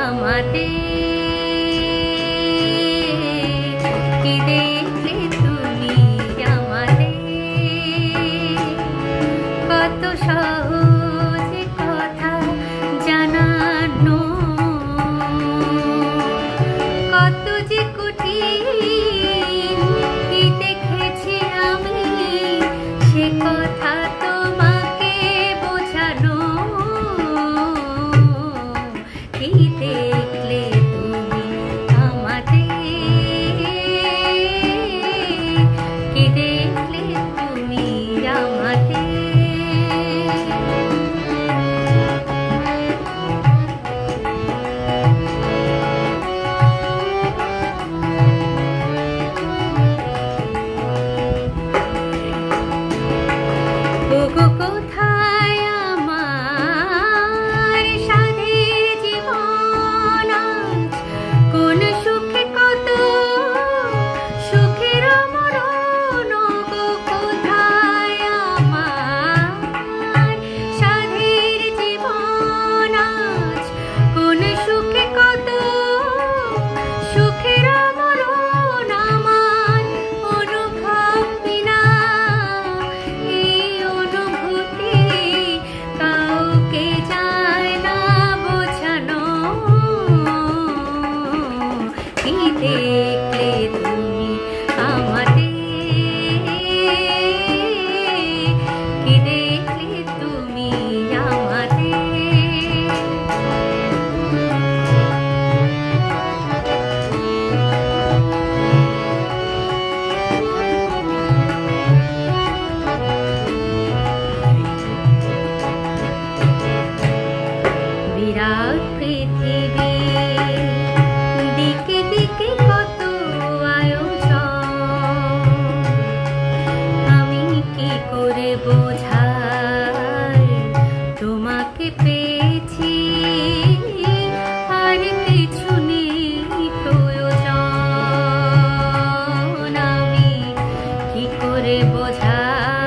আমাদের কি দেখলে তুমি আমাদের কত সহজ কথা জানানো কত যে কঠিন কি দেখেছি আমি সে কথা তোমাকে বোঝানো কি দেখলে তুমি আমাদের কি দেখলে তুমি আমাদের কোথায় আমার সাধের জীবন কোন সুখে কত সুখের মরণ কোথায় আমার সাধের জীবন কোন সুখে কত সুখের মরণ আমার অনুভব বিনা কাউকে যায় না বোঝানো কি দেখলে তুমি আমাদের কি দেখলে তুমি আমাদের বিরাট পৃথিবী দিকে দিকে কত আয়োজন আমি কি করে বোঝাই তোমাকে পেয়েছি আর কিছু নেই প্রয়োজন আমি কি করে বোঝাই